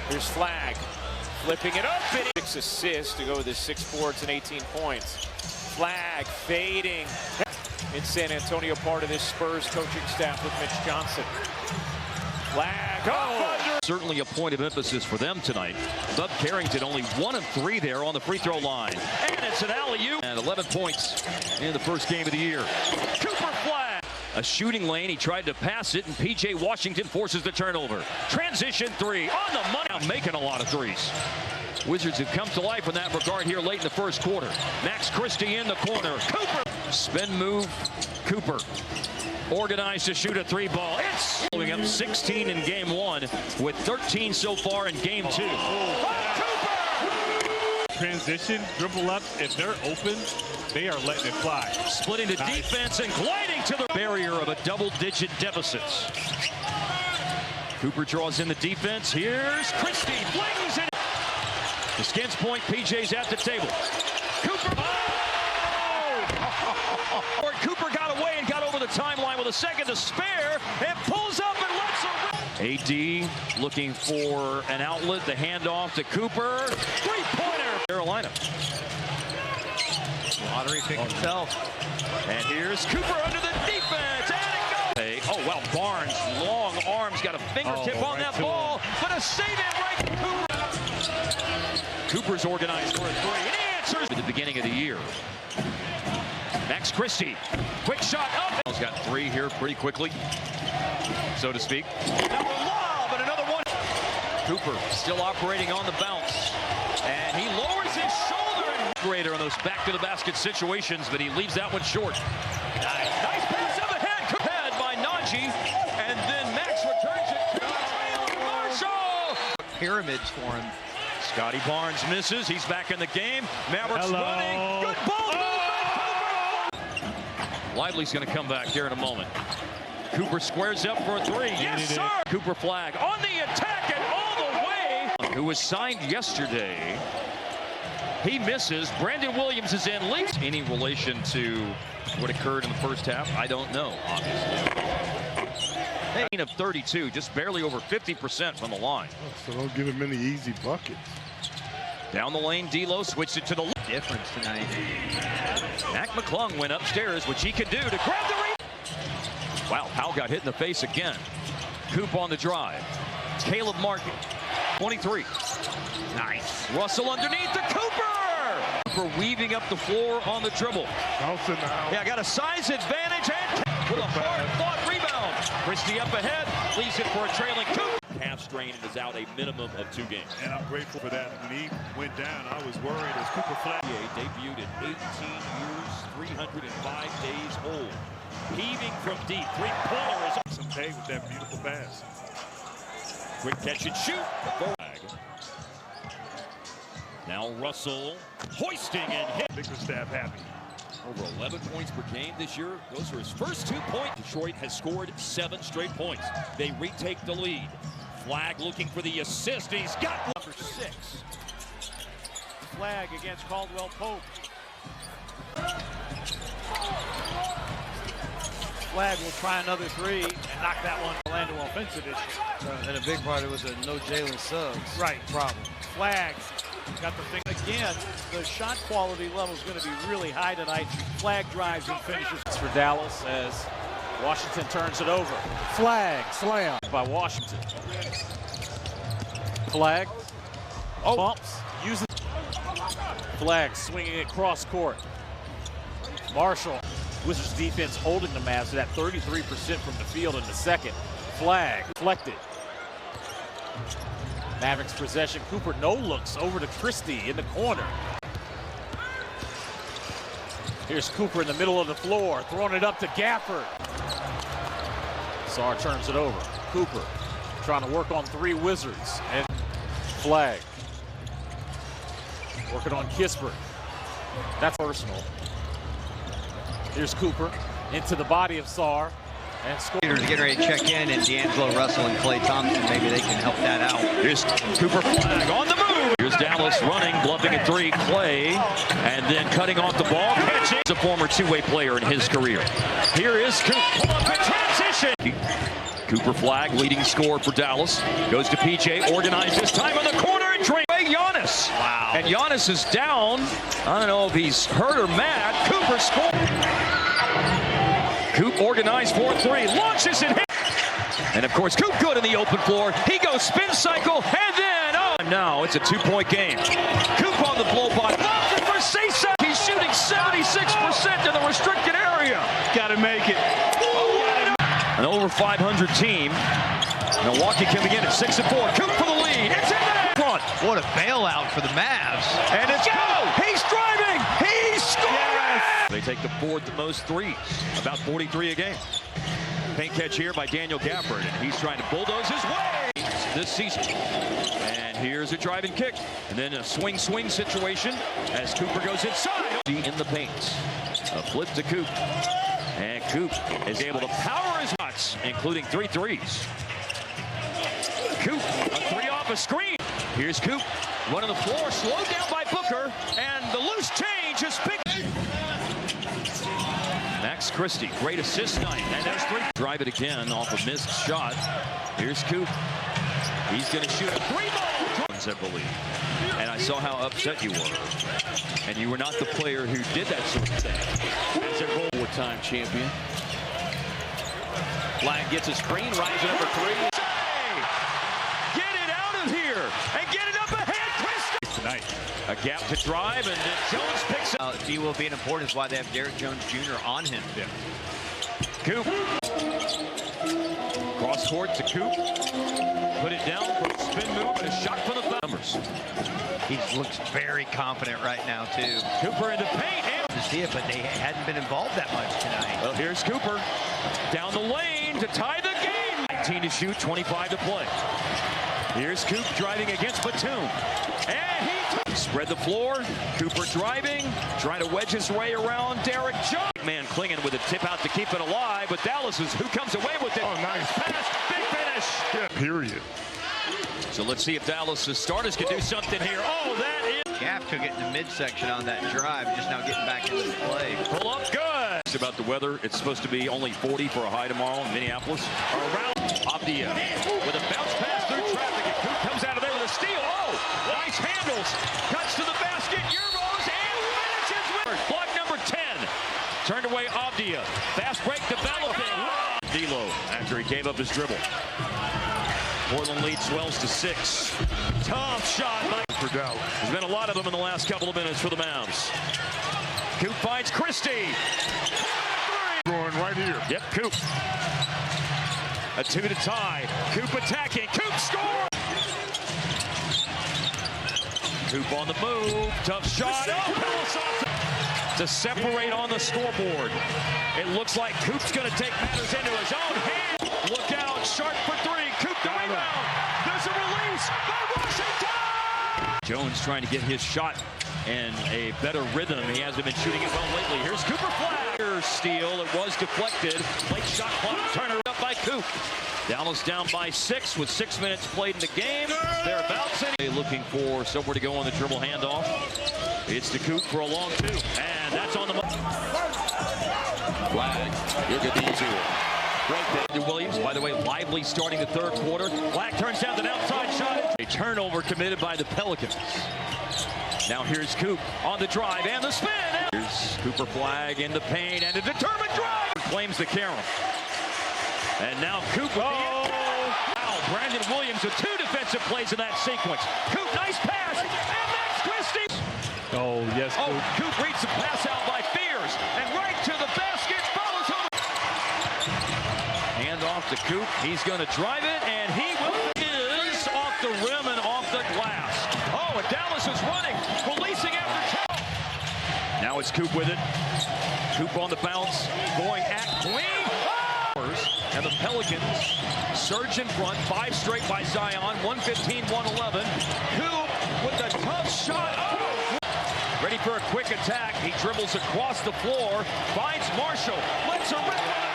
Here's Flagg, flipping it up. 6 assists to go with his 6 boards and 18 points. Flagg fading in San Antonio, part of this Spurs coaching staff with Mitch Johnson. Flagg, certainly a point of emphasis for them tonight. Bub Carrington only 1 of 3 there on the free throw line. And it's an alley-oop. And 11 points in the first game of the year. Cooper Flagg. A shooting lane, he tried to pass it, and P.J. Washington forces the turnover. Transition 3 on the money. Now making a lot of threes. Wizards have come to life in that regard here late in the first quarter. Max Christie in the corner. Cooper. Spin move. Cooper. Organized to shoot a 3 ball. It's going up 16 in game 1 with 13 so far in game 2. Transition, dribble up. If they're open, they are letting it fly. Splitting the defense and gliding to the barrier of a double-digit deficits. Cooper draws in the defense. Here's Christie. Flings it. The Skins point. PJ's at the table. Cooper. Oh! Cooper got away and got over the timeline with a second to spare and pulls up and lets it. AD looking for an outlet. The handoff to Cooper. Three-pointer. Carolina. Lottery pick himself. And here's Cooper under the defense. And it goes. Oh, well, Barnes, long arms, got a fingertip on that ball, but a save-in right to Cooper. Cooper's organized for a 3. And he answers at the beginning of the year. Max Christie, quick shot up. He's got 3 here pretty quickly, so to speak. Another lob and another one. Cooper still operating on the bounce. And he lowers his shoulder. Greater on those back-to-the-basket situations, but he leaves that one short. Nice pass up ahead. Head by Najee. And then Max returns it to Taylor Marshall. Pyramids for him. Scotty Barnes misses. He's back in the game. Mavericks running. Good ball movement. Lively's going to come back here in a moment. Cooper squares up for a 3. Yes, sir. Cooper Flagg on the attack and all the way. Who was signed yesterday. He misses. Brandon Williams is in. Leaks. Any relation to what occurred in the first half? I don't know, obviously. 18 of 32, just barely over 50% from the line. So don't give him any easy buckets. Down the lane, D'Lo switched it to the difference tonight. Mac McClung went upstairs, which he could do to grab the rebound. Wow, Powell got hit in the face again. Coop on the drive. Caleb Markey, 23. Nice. Russell underneath to Cooper. Cooper weaving up the floor on the dribble. Bouncing now. Yeah, got a size advantage and with a hard-fought rebound. Christie up ahead, leaves it for a trailing Cooper. Calf strain and is out a minimum of 2 games. And I'm grateful for that. When he went down, I was worried as Cooper Flagg. Debuted at 18 years, 305 days old. Heaving from deep. Three-pointer is some pay with that beautiful pass. Quick catch and shoot. Now Russell hoisting and hit. Bickerstaff happy. Over 11 points per game this year. Those are his first 2 points. Detroit has scored 7 straight points. They retake the lead. Flagg looking for the assist. He's got number 6. Flagg against Caldwell Pope. Flagg will try another 3 and knock that one. Orlando offensive issue. And a big part of it was a no Jalen Suggs right problem. Flagg got the thing again. The shot quality level is going to be really high tonight. Flagg drives and finishes. It's for Dallas as Washington turns it over. Flagg slam by Washington. Flagg bumps, uses Flagg swinging it cross court. Marshall. Wizards defense holding the Mavs at 33% from the field in the second. Flagg deflected. Mavericks possession. Cooper no looks over to Christie in the corner. Here's Cooper in the middle of the floor, throwing it up to Gafford. Sarr turns it over. Cooper trying to work on 3 Wizards. And Flagg working on Kispert. That's personal. Here's Cooper into the body of Sarr. And Getting ready to check in, and D'Angelo Russell and Klay Thompson, maybe they can help that out. Here's Cooper Flagg on the move. Here's Dallas running, bluffing a 3, Klay, and then cutting off the ball, catching. He's a former 2-way player in his career. Here is Cooper, pull up in transition. Cooper Flagg, leading scorer for Dallas. Goes to PJ, organized this time on the corner and drain. Giannis. Wow. And Giannis is down. I don't know if he's hurt or mad. Cooper scored. Coop organized 4-3. Launches it. And of course, Coop good in the open floor. He goes spin cycle. And then, now it's a 2-point game. Coop on the blow by. For Cesa. He's shooting 76% in the restricted area. Got to make it. An over 500 team. Milwaukee coming in at 6-4. Coop for the lead. It's in the front. What a bailout for the Mavs. And it's go. He's driving. He's scoring. Yes. They take the fourth most threes. About 43 a game. Paint catch here by Daniel Gafford. And he's trying to bulldoze his way this season. And here's a driving kick. And then a swing situation as Cooper goes inside. In the paint. A flip to Coop. And Coop is able to power his shots, including 3 threes. Coop, a 3 off a screen. Here's Coop, running the floor, slowed down by Booker, and the loose change is picked. Max Christie, great assist night, and there's 3. Drive it again off a missed shot. Here's Coop. He's going to shoot a 3-ball. I believe. And I saw how upset you were. And you were not the player who did that sort of thing. As a four-time champion. Flagg gets a screen, rising up for 3. Get it out of here and get it up ahead, Christie. Tonight. A gap to drive, and then Jones picks up. He will be important. Is why they have Derrick Jones Jr. on him. Yeah. Coop. Cross court to Coop. Put it down for a spin move and a shot for the numbers. He looks very confident right now, too. Cooper in the paint. And To see it, but they hadn't been involved that much tonight. well, here's Cooper. Down the lane to tie the game. 19 to shoot, 25 to play. Here's Coop driving against Batum. And he spread the floor. Cooper driving, trying to wedge his way around Derrick Jones. Man clinging with a tip out to keep it alive, but Dallas is who comes away with it. Oh, nice Pass, big finish. Yeah, period. So let's see if Dallas' starters can do something here. Oh, that is. Gaff took it in the midsection on that drive, just now getting back into the play. Pull up good. It's about the weather. It's supposed to be only 40 for a high tomorrow in Minneapolis. Around Abdia with a bounce pass through traffic. And Coop comes out of there with a steal. Oh, nice handles. Cuts to the basket. Euros and finishes with block number 10. Turned away Abdia. Fast break developing. D'Lo after he gave up his dribble. Portland lead swells to 6. Tough shot by For Dallas. There's been a lot of them in the last couple of minutes for the Mavs. Coop finds Christie. Going right here. Yep, Coop. A 2 to tie. Coop attacking. Coop score. Coop on the move. Tough shot. Oh, to separate on the scoreboard. It looks like Coop's going to take matters into his own hands. Look out. Sharp for 3. Coop the rebound. There's a release by Washington. Jones trying to get his shot in a better rhythm. He hasn't been shooting it well lately. Here's Cooper Flagg. Steal. It was deflected. Late shot clock. Turner up by Coop. Dallas down by 6 with 6 minutes played in the game. They're about looking for somewhere to go on the dribble handoff. It's to Coop for a long 2. And that's on the Flagg. He'll get the easy one. Right back to Williams. By the way, lively starting the 3rd quarter. Flagg turns down an outside shot. A turnover committed by the Pelicans. Now here's Coop on the drive and the spin. Here's Cooper Flagg in the paint and a determined drive. Claims the carom. And now Coop with the foul. Brandon Williams with 2 defensive plays in that sequence. Coop, nice pass. And that's Christie. Oh, yes, Coop. Oh, Coop reads the pass out by Fears. And right to the basket. Follows home. Hand off to Coop. He's going to drive it. And he is off the rim and off the glass. Oh, and Dallas is running. Releasing after 2. Now it's Coop with it. Coop on the bounce. Going at Queen. And the Pelicans surge in front. 5 straight by Zion. 115-111. Coop with a tough shot. Oh! Ready for a quick attack. He dribbles across the floor. Finds Marshall. Lets a rip.